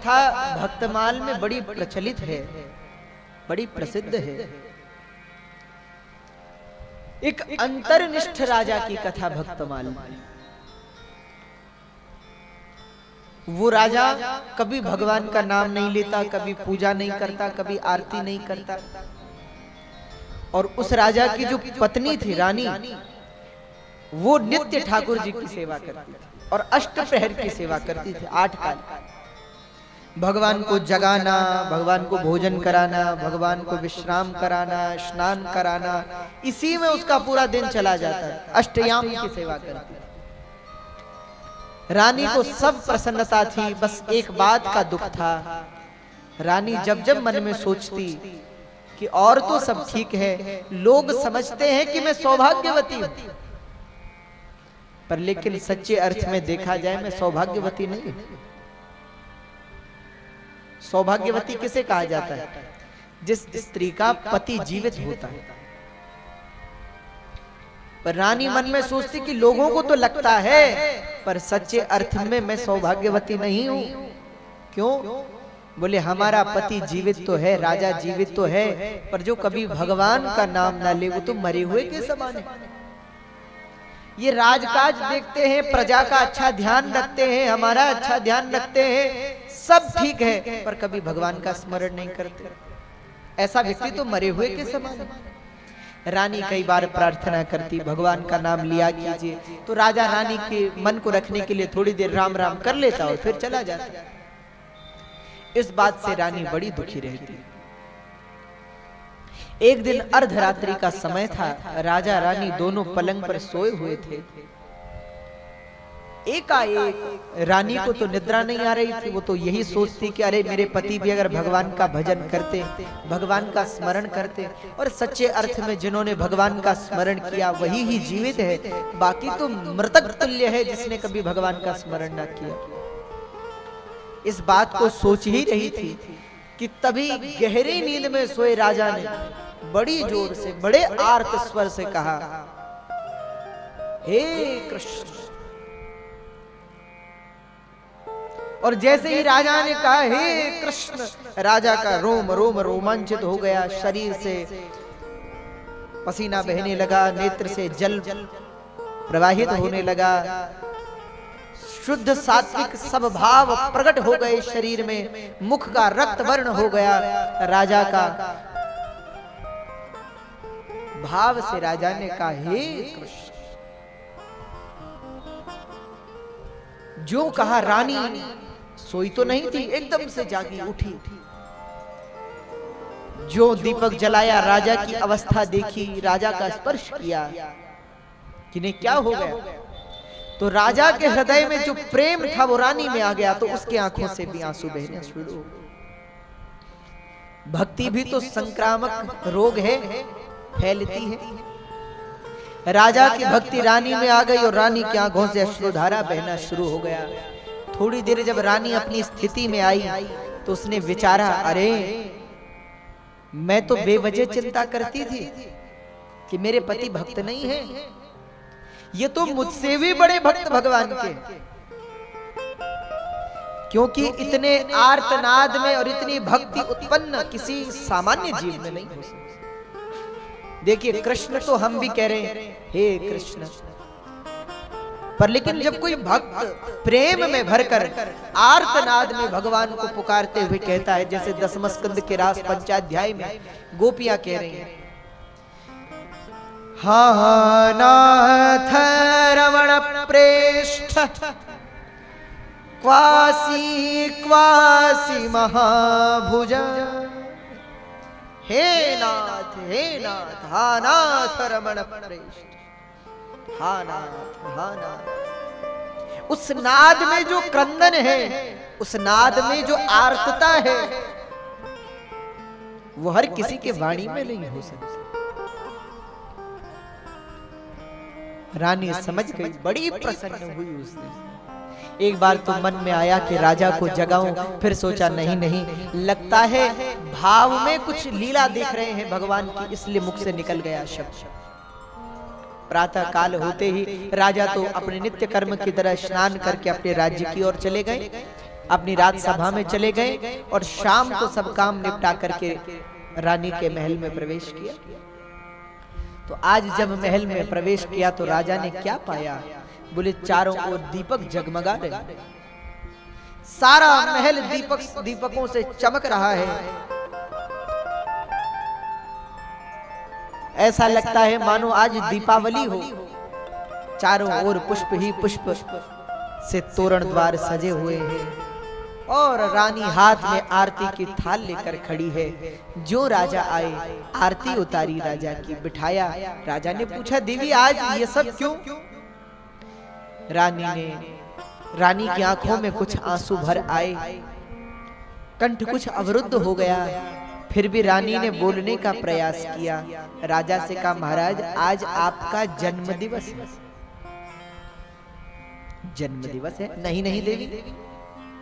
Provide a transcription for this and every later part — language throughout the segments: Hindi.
कथा भक्तमाल में बड़ी प्रचलित है, बड़ी प्रसिद्ध है। एक अंतर्निष्ठ राजा की कथा भक्तमाल में। वो राजा कभी भगवान का नाम नहीं लेता, कभी पूजा नहीं करता, कभी आरती नहीं करता। और उस राजा की जो पत्नी थी रानी, वो नित्य ठाकुर जी की सेवा करती थी और अष्ट प्रहर की सेवा करती थी। 8 काल भगवान को जगाना, भगवान को भोजन कराना, भगवान को विश्राम कराना, स्नान कराना, इसी में उसका पूरा दिन चला जाता है। अष्टयाम की सेवा करती थी। रानी को सब प्रसन्नता थी, बस एक बात का दुख था। रानी जब जब मन में सोचती कि और तो सब ठीक है, लोग समझते हैं कि मैं सौभाग्यवती हूं, पर लेकिन सच्चे अर्थ में देखा जाए मैं सौभाग्यवती नहीं हूं। सौभाग्यवती किसे कहा जाता है? जिस स्त्री का पति जीवित होता है। पर रानी मन में सोचती कि लोगों को तो लगता है, पर सच्चे अर्थ में मैं सौभाग्यवती नहीं हूं। क्यों? बोले हमारा पति जीवित तो है, राजा जीवित तो है, पर जो कभी भगवान का नाम ना ले वो तो मरे हुए के समान है। ये राजकाज देखते हैं, प्रजा का अच्छा ध्यान रखते हैं, हमारा अच्छा ध्यान रखते हैं, सब ठीक है, पर कभी भगवान का स्मरण नहीं करते। ऐसा व्यक्ति तो मरे हुए के समान है। रानी कई बार प्रार्थना करती, भगवान का नाम लिया कीजिए, तो राजा रानी के मन को रखने के लिए थोड़ी देर राम राम कर लेता और फिर चला जाता। इस बात से रानी बड़ी दुखी रहती। एक दिन अर्धरात्रि का समय था, राजा रानी दोनों पलंग पर सोए हुए थे। एकाएक रानी को तो निद्रा नहीं आ रही थी। वो तो यही सोचती कि अरे मेरे पति भी अगर भगवान का भजन करते, भगवान का स्मरण करते, और सच्चे अर्थ में जिन्होंने भगवान का स्मरण किया वही ही जीवित है, बाकी तो मृतक तुल्य है जिसने कभी भगवान का स्मरण न किया। इस बात को सोच ही रही थी कि तभी गहरी नींद में सोए राजा ने बड़ी जोर से, बड़े आर्त स्वर से कहा, हे कृष्ण। और जैसे ही राजा ने कहा हे कृष्ण, राजा का रोम रोम रोमांचित हो गया, शरीर से पसीना बहने लगा, नेत्र से जल प्रवाहित होने लगा, शुद्ध सात्विक सब भाव प्रकट हो गए शरीर में, मुख का रक्त वर्ण हो गया राजा का। भाव से राजा ने कहा हे कृष्ण। जो कहा रानी सोई तो नहीं थी, एकदम से जागी उठी। जो दीपक जलाया, राजा की अवस्था देखी, राजा का स्पर्श किया कि नहीं क्या हो गया, तो राजा के हृदय में जो प्रेम था वो रानी में आ गया, तो उसके आंखों से भी आंसू बहने शुरू। भक्ति भी तो संक्रामक रोग है, फैलती है। राजा की भक्ति रानी में आ गई और रानी की आंखों से अश्रुधारा बहना शुरू हो गया। थोड़ी देर जब रानी अपनी स्थिति में आई तो उसने विचारा, अरे मैं तो बेवजह चिंता करती थी कि मेरे पति भक्त नहीं है, ये तो मुझसे भी बड़े भक्त भगवान के, क्योंकि इतने आर्तनाद में और इतनी भक्ति उत्पन्न किसी सामान्य जीव में नहीं हो सकती। देखिए कृष्ण तो हम भी कह रहे हैं हे कृष्ण, पर लेकिन जब कोई भक्त प्रेम में भरकर आर्तनाद में भगवान को पुकारते हुए कहता है, जैसे दसम स्कंद के रास पंचाध्याय में गोपियां कह रही हैं, हा नाथ रमण प्रेष्ठ क्वासी क्वासी महाभुज, हे नाथ हा नाथ रमण प्रेष्ठ, हा नाथ। उस नाद में जो क्रंदन है, उस नाद में जो आर्तता है, वो हर किसी के वाणी में नहीं हो सकती। रानी समझ गई, बड़ी प्रसन्न हुई उसने। एक बार तो मन में आया कि राजा को जगाऊं, फिर सोचा नहीं नहीं, लगता है भाव में कुछ लीला देख रहे हैं भगवान की, इसलिए मुख से निकल गया शब्द। प्रातः काल होते ही राजा तो अपने नित्य कर्म की तरह स्नान करके अपने राज्य की ओर चले गए। अपनी राज सभा में चले गए और शाम को सब काम निपटा करके रानी के महल में प्रवेश किया। तो आज जब महल में प्रवेश किया तो राजा ने क्या पाया? बोले चारों ओर दीपक जगमगा रहे, सारा महल दीपकों से चमक रहा है। ऐसा लगता है मानो आज दीपावली हो। चारों ओर पुष्प ही पुष्प से तोरण द्वार सजे हुए हैं और रानी हाथ में आरती की थाल लेकर खड़ी है। जो राजा आए आरती उतारी राजा की, बिठाया। राजा ने पूछा देवी आज ये सब क्यों? रानी की आंखों में कुछ आंसू भर आए, कंठ कुछ अवरुद्ध हो गया। फिर भी रानी ने बोलने का प्रयास किया। राजा से कहा महाराज आज आपका जन्म दिवस है। जन्म दिवस है? नहीं नहीं देवी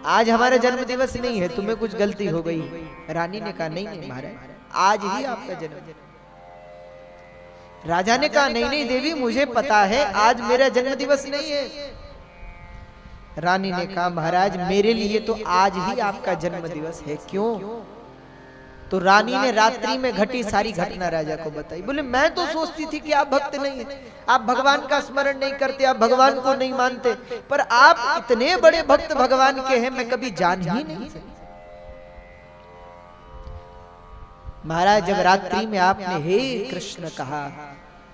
आज हमारा जन्म दिवस नहीं है, तुम्हें कुछ गलती हो गई। रानी ने कहा नहीं नहीं महाराज आज ही आपका जन्म। राजा ने कहा नहीं नहीं देवी मुझे पता है आज मेरा जन्म दिवस नहीं है। रानी ने कहा महाराज मेरे लिए तो आज ही आपका जन्म दिवस है। क्यों? तो रानी ने रात्रि में घटी सारी घटना राजा को बताई। बोले मैं तो सोचती थी कि आप भक्त नहीं है, आप भगवान का स्मरण नहीं करते, आप भगवान को नहीं मानते, पर आप इतने बड़े भक्त भगवान के हैं मैं कभी जान ही नहीं सकी। महाराज जब रात्रि में आपने हे कृष्ण कहा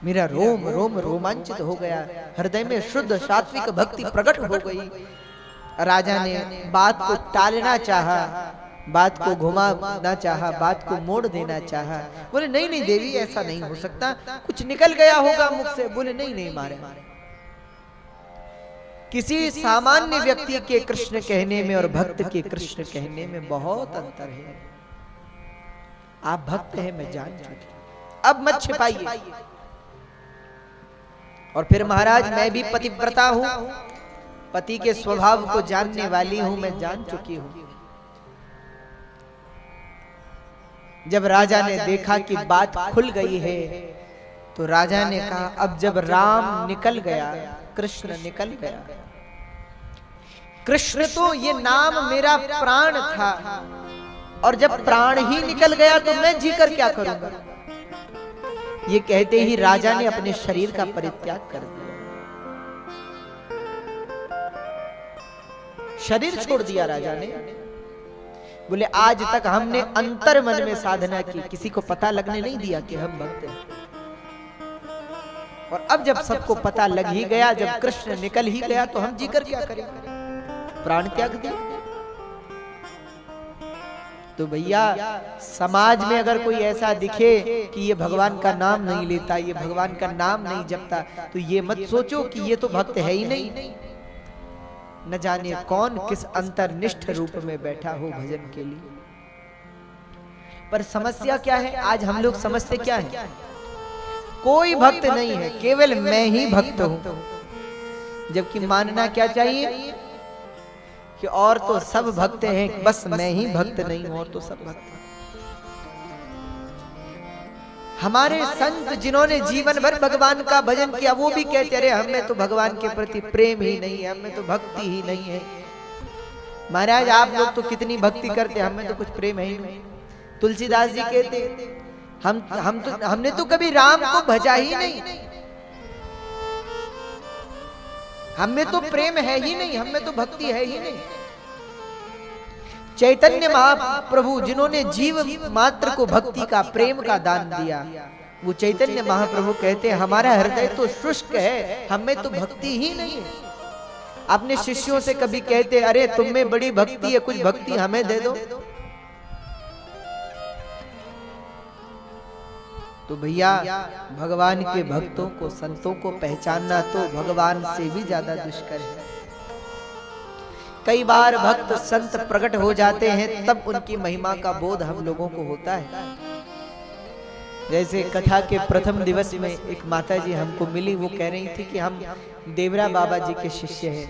मेरा रोम रोम रोमांचित हो गया, हृदय में शुद्ध सात्विक भक्ति प्रकट हो गई। राजा ने बात को टालना चाहा, बात को घुमाना चाहा, बात को मोड़ देना चाहा। बोले नहीं नहीं देवी ऐसा नहीं हो सकता, कुछ निकल गया होगा मुख से। बोले नहीं नहीं मारे किसी सामान्य व्यक्ति के कृष्ण कहने में और भक्त के कृष्ण कहने में बहुत अंतर है। आप भक्त हैं मैं जान चुकी, अब मत छिपाइए। और फिर महाराज मैं भी पतिव्रता हूं, पति के स्वभाव को जानने वाली हूं, मैं जान चुकी हूं। जब राजा ने देखा कि बात खुल गई है तो राजा ने कहा अब जब राम निकल गया, कृष्ण निकल गया, कृष्ण तो ये नाम मेरा प्राण था, और जब प्राण ही निकल गया तो मैं जीकर क्या करूंगा। ये कहते ही राजा ने अपने शरीर का परित्याग कर दिया, शरीर छोड़ दिया राजा ने। बोले आज तक हमने अंतर मन में साधना की, किसी को पता लगने नहीं दिया कि हम भक्त हैं, और अब जब सबको पता लग ही गया, जब कृष्ण निकल ही गया तो हम जीकर क्या करेंगे, प्राण त्याग दिया। तो भैया समाज में अगर कोई ऐसा दिखे कि ये भगवान का नाम नहीं लेता, ये भगवान का नाम नहीं जपता, तो ये मत सोचो कि ये तो भक्त है ही नहीं। न जाने कौन किस अंतर्निष्ठ रूप में बैठा हो भजन के लिए। पर समस्या क्या है, आज हम लोग समझते क्या है, कोई भक्त नहीं है, केवल मैं ही भक्त हूं। जबकि मानना क्या चाहिए कि और तो सब भक्त हैं, बस मैं ही भक्त नहीं हूं, और तो सब भक्त हैं। हमारे संत जिन्होंने जीवन भर भगवान का भजन किया वो भी कहते अरे हमें तो भगवान के प्रति प्रेम ही नहीं है, हमें तो भक्ति ही नहीं है। महाराज आप लोग तो कितनी भक्ति करते, हमें तो कुछ प्रेम है ही नहीं। तुलसीदास जी कहते हमने तो कभी राम को भजा ही नहीं, हमें तो प्रेम है ही नहीं, हमें तो भक्ति है ही नहीं। चैतन्य महाप्रभु जिन्होंने जीव मात्र को भक्ति का प्रेम का दान दिया, वो चैतन्य महाप्रभु कहते हैं हमारा हृदय तो शुष्क है, हमें तो भक्ति ही नहीं है। अपने शिष्यों से कभी कहते अरे तुम में बड़ी भक्ति है, कुछ भक्ति हमें दे दो। तो भैया भगवान के भक्तों को संतों को पहचानना तो भगवान से भी ज्यादा दुष्कर है। कई बार भक्त संत प्रकट हो जाते हैं तब उनकी महिमा का बोध हम लोगों को होता है। जैसे कथा के प्रथम दिवस में एक माता जी हमको मिली, वो कह रही थी कि हम देवरा बाबा जी के शिष्य हैं।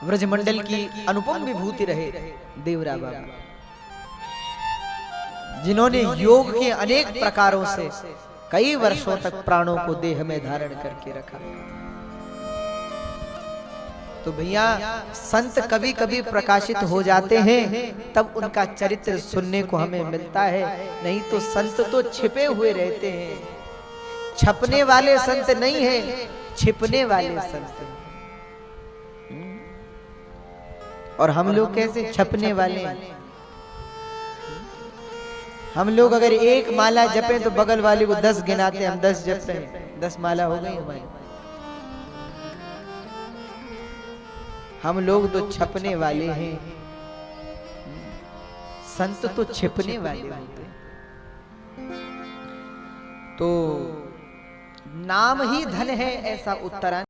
व्रजमंडल की अनुपम विभूति रहे देवरा बाबा, जिन्होंने योग के अनेक प्रकारों से कई वर्षों तक प्राणों को देह में धारण करके रखा। तो तो भैया संत कभी कभी प्रकाशित हो जाते हैं, तब उनका चरित्र सुनने को हमें मिलता है, नहीं तो संत तो छिपे हुए रहते हैं। छपने वाले संत नहीं है, छिपने वाले संत। और हम लोग कैसे छपने वाले हैं? हम लोग अगर एक माला जपे तो बगल वाले को 10 गिनाते, हम 10 जप रहे हैं, 10 माला हो गई हमारी। हम लोग तो छपने वाले हैं, संत तो छिपने वाले होते हैं। तो नाम ही धन है, ऐसा उत्तरांचल